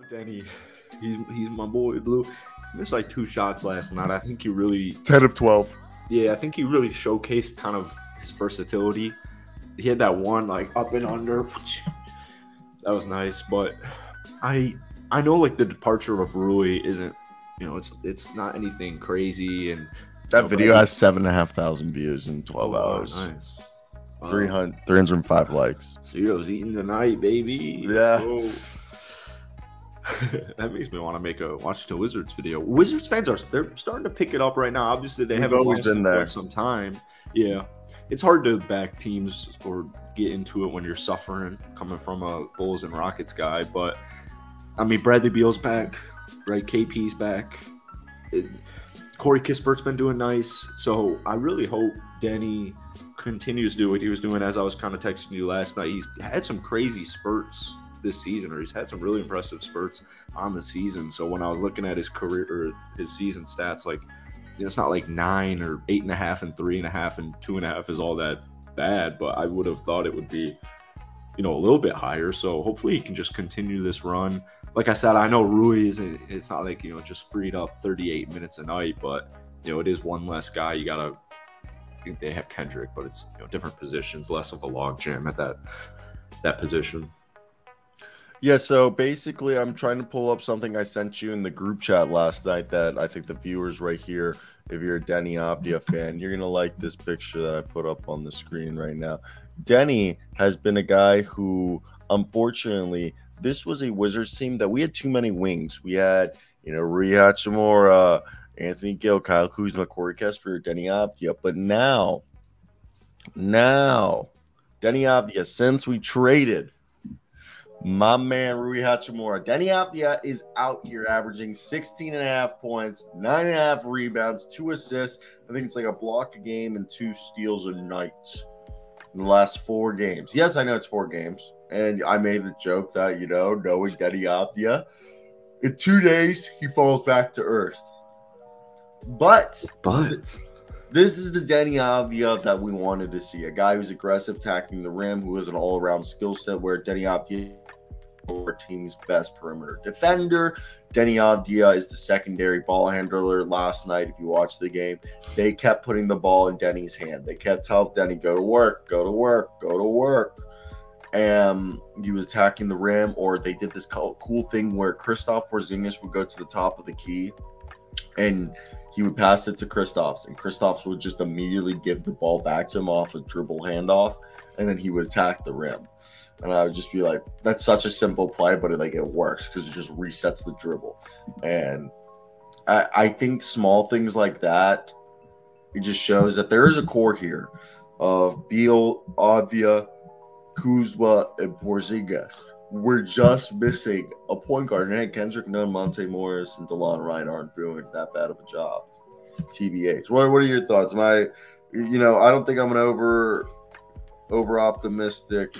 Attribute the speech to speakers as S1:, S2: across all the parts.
S1: Deni. He's my boy, Blue. He missed like 2 shots last night. I think he really
S2: 10 of 12.
S1: Yeah, I think he really showcased kind of his versatility. He had that one like up and under. That was nice, but I know like the departure of Rui isn't, it's not anything crazy, and
S2: that video has 7,500 views in 12 hours.
S1: Nice.
S2: 305 likes.
S1: Cyro's eating tonight, baby.
S2: Yeah.
S1: That makes me want to watch the Wizards video. Wizards fans they're starting to pick it up right now. Obviously, they haven't
S2: always been there
S1: for some time. Yeah, it's hard to back teams or get into it when you're suffering coming from a Bulls and Rockets guy. But I mean, Bradley Beal's back, right? KP's back. Corey Kispert's been doing nice. So I really hope Deni continues to do what he was doing. As I was kind of texting you last night, he's had some crazy spurts this season, or he's had some really impressive spurts on the season. So when I was looking at his career or his season stats, like, it's not like 9 or 8.5 and 3.5 and 2.5 is all that bad, but I would have thought it would be, a little bit higher. So hopefully he can just continue this run. Like I said, I know Rui isn't, it's not like, just freed up 38 minutes a night, but, it is one less guy. I think they have Kendrick, but it's, different positions, less of a log jam at that position.
S2: Yeah, so basically I'm trying to pull up something I sent you in the group chat last night that I think the viewers right here, if you're a Deni Avdija fan, you're going to like this picture that I put up on the screen right now. Deni has been a guy who, unfortunately, this was a Wizards team that we had too many wings. We had, Rui Hachimura, Anthony Gill, Kyle Kuzma, Corey Kesper, Deni Avdija. But now, Deni Avdija, since we traded my man Rui Hachimura, Deni Avdija is out here averaging 16.5 points, 9.5 rebounds, 2 assists. I think it's like a block a game and 2 steals a night in the last 4 games. Yes, I know it's 4 games. And I made the joke that, knowing Deni Avdija, in 2 days, he falls back to earth. But this is the Deni Avdija that we wanted to see. A guy who's aggressive, attacking the rim, who has an all-around skill set, where Deni Avdija our team's best perimeter defender. Deni Avdija is the secondary ball handler. Last night, if you watch the game, they kept putting the ball in Deni's hand. They kept telling Deni, go to work, go to work, go to work. And he was attacking the rim, or they did this cool thing where Kristaps Porzingis would go to the top of the key and he would pass it to Kristaps, and Kristaps would just immediately give the ball back to him off a dribble handoff, and then he would attack the rim. And I would just be like, that's such a simple play, but it works because it just resets the dribble. And I think small things like that, it just shows that there is a core here of Beal, Avdija, Kuzma, and Porzingis. We're just missing a point guard. And hey, Kendrick Nunn, Monte Morris, and DeLon Wright aren't doing that bad of a job. TBH. What are your thoughts? I don't think I'm an over optimistic.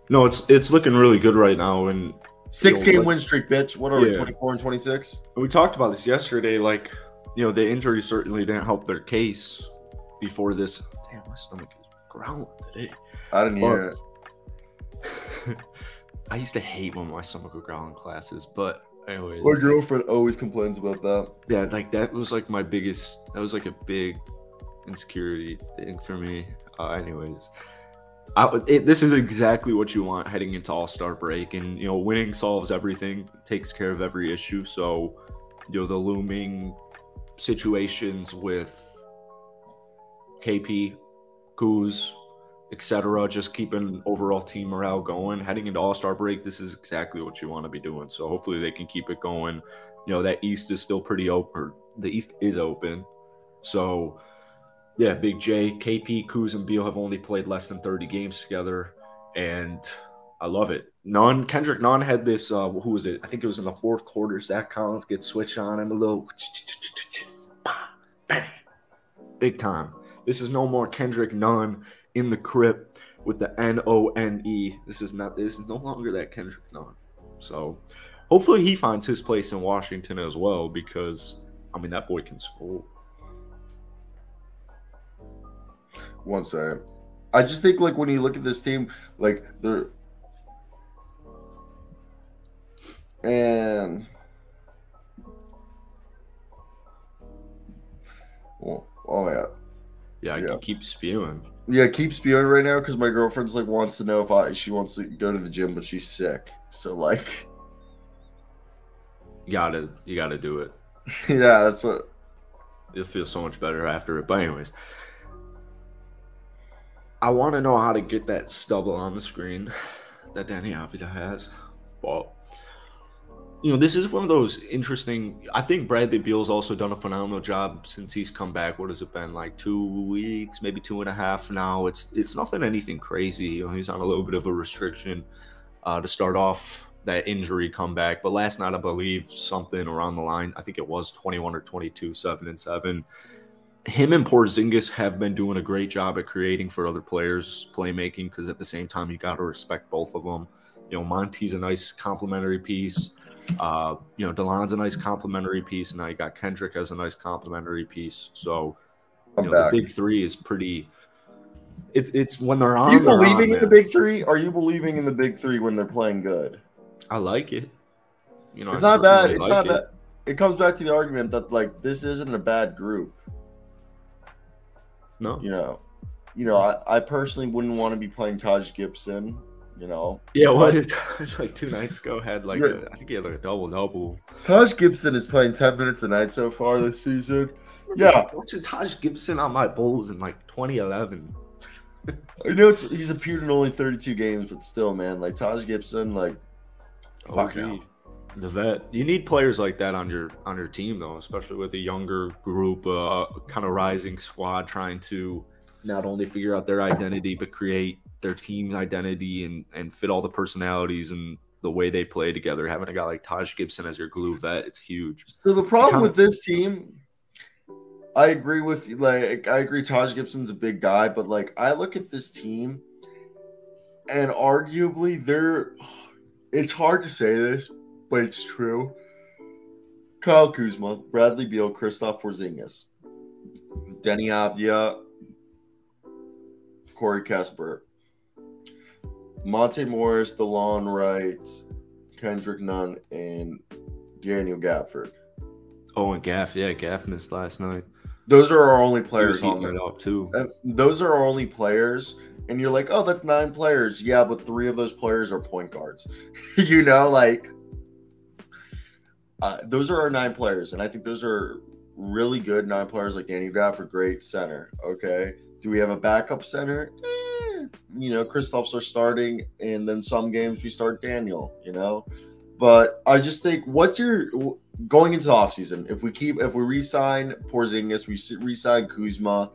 S1: No, it's looking really good right now. And
S2: 6-game win streak, bitch. What are we, 24 and 26?
S1: We talked about this yesterday. Like, the injury certainly didn't help their case before this. Damn, my stomach is growling today.
S2: I didn't hear it.
S1: I used to hate when my stomach would growl in classes, but anyways.
S2: My girlfriend always complains about that.
S1: Yeah, like that was like my biggest. That was like a big insecurity thing for me. Anyways. This is exactly what you want heading into All-Star break, and winning solves everything, takes care of every issue. So the looming situations with KP, Kuz, etc., just keeping overall team morale going heading into All-Star break. This is exactly what you want to be doing. So hopefully they can keep it going. That East is still pretty open. The East is open, so. Yeah, Big J, KP, Kuz, and Beal have only played less than 30 games together, and I love it. Kendrick Nunn had this, who was it? I think it was in the 4th quarter. Zach Collins gets switched on him a little, bang, big time. This is no more Kendrick Nunn in the crypt with the N-O-N-E. This is no longer that Kendrick Nunn. So hopefully he finds his place in Washington as well, because, that boy can score.
S2: One second. I just think, when you look at this team, they're And oh yeah.
S1: Yeah, I can keep spewing.
S2: Yeah, keep spewing right now because my girlfriend's like wants to know if she wants to go to the gym, but she's sick. So like,
S1: you gotta do it.
S2: Yeah, that's what.
S1: You'll feel so much better after it. But anyways, I want to know how to get that stubble on the screen that Deni Avdija has. But this is one of those interesting. I think Bradley Beal's also done a phenomenal job since he's come back. What has it been, like 2 weeks, maybe 2.5 now? It's nothing anything crazy. He's on a little bit of a restriction to start off that injury comeback. But last night, I believe something around the line. I think it was 21 or 22, 7-7. Him and Porzingis have been doing a great job at creating for other players, playmaking. Because at the same time, you got to respect both of them. Monty's a nice complementary piece. DeLon's a nice complimentary piece, and now you got Kendrick as a nice complimentary piece. So, the big three is pretty. It's when they're on.
S2: Are you believing in the big three? Are you believing in the big three when they're playing good?
S1: I like it.
S2: It's not bad. It's not bad. It comes back to the argument that like this isn't a bad group.
S1: No.
S2: I personally wouldn't want to be playing Taj Gibson.
S1: Yeah, like 2 nights ago had I think he had like a double.
S2: Taj Gibson is playing 10 minutes a night so far this season. Yeah,
S1: watching Taj Gibson on my Bulls in like 2011.
S2: I know he's appeared in only 32 games, but still, man, like Taj Gibson, like fuck no.
S1: The vet. You need players like that on your team though, especially with a younger group, kind of rising squad trying to not only figure out their identity but create their team's identity and fit all the personalities and the way they play together. Having a guy like Taj Gibson as your glue vet, it's huge.
S2: So the problem with this team, I agree with you. Like, I agree Taj Gibson's a big guy, but like I look at this team and arguably it's hard to say this, but it's true. Kyle Kuzma, Bradley Beal, Kristaps Porzingis, Deni Avdija, Corey Kispert, Monte Morris, DeLon Wright, Kendrick Nunn, and Daniel Gafford.
S1: Oh, and Gaff. Yeah, Gaff missed last night.
S2: Those are our only players on there.
S1: Up too.
S2: Those are our only players. And you're like, oh, that's 9 players. Yeah, but 3 of those players are point guards. Those are our 9 players. And I think those are really good 9 players like Daniel Gafford, great center. Okay. Do we have a backup center? Kristaps are starting, and then some games we start Daniel, But I just think, what's your going into the offseason? If we re-sign Porzingis, we re-sign Kuzma,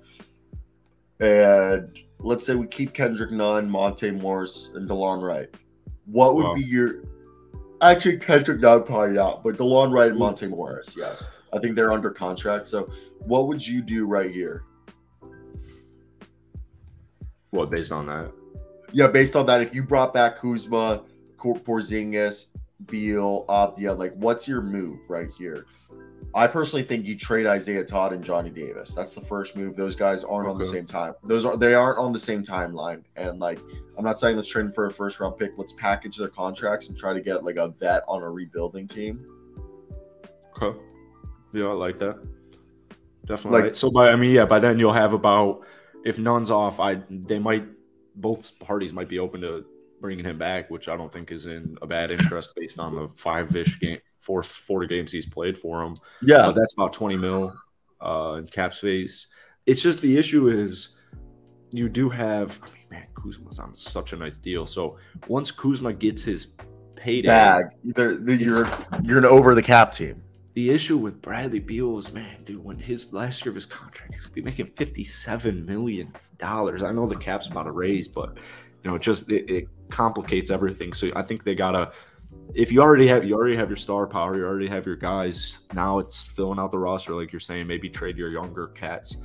S2: and let's say we keep Kendrick Nunn, Monte Morris, and DeLon Wright. What would be your actually Kendrick Nunn probably not, but DeLon Wright and Monte Morris, yes. I think they're under contract. So what would you do right here?
S1: What, based on that?
S2: Yeah, based on that, if you brought back Kuzma, Porzingis, Beal, Avdija, like what's your move right here? I personally think you trade Isaiah Todd and Johnny Davis. That's the first move. Those guys aren't on the same time. They aren't on the same timeline. And like, I'm not saying let's trade for a first round pick. Let's package their contracts and try to get like a vet on a rebuilding team.
S1: Okay. Yeah, I like that. Definitely. Like, so by then you'll have about, if Nunn's off, both parties might be open to bringing him back, which I don't think is in a bad interest based on the 4 games he's played for him.
S2: Yeah,
S1: but that's about 20 mil in cap space. It's just the issue is you do have. Kuzma's on such a nice deal. So once Kuzma gets his payday,
S2: you're an over the cap team.
S1: The issue with Bradley Beal is, when his last year of his contract, he's gonna be making $57 million. I know the cap's about to raise, but it complicates everything. So I think they gotta. If you already have your star power, you already have your guys. Now it's filling out the roster, like you're saying. Maybe trade your younger cats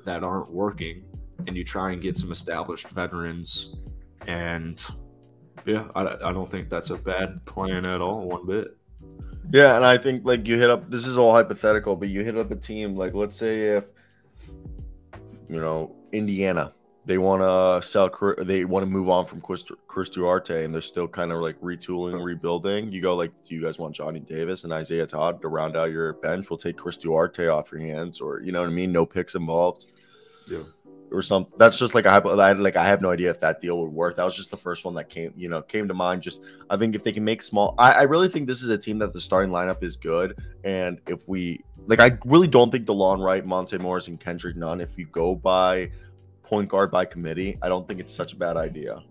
S1: that aren't working, and you try and get some established veterans. And yeah, I don't think that's a bad plan at all, one bit.
S2: Yeah, and I think like you hit up. This is all hypothetical, but you hit up a team like, let's say if Indiana they want to sell. They want to move on from Chris Duarte, and they're still kind of like retooling, rebuilding. You go like, do you guys want Johnny Davis and Isaiah Todd to round out your bench? We'll take Chris Duarte off your hands, or you know what I mean? No picks involved.
S1: Yeah.
S2: Or something. That's just like I have no idea if that deal would work. That was just the first one that came to mind. Just I think if they can make small, I really think this is a team that the starting lineup is good. And if we I really don't think DeLon Wright, Monte Morris, and Kendrick Nunn, if you go by point guard by committee, I don't think it's such a bad idea.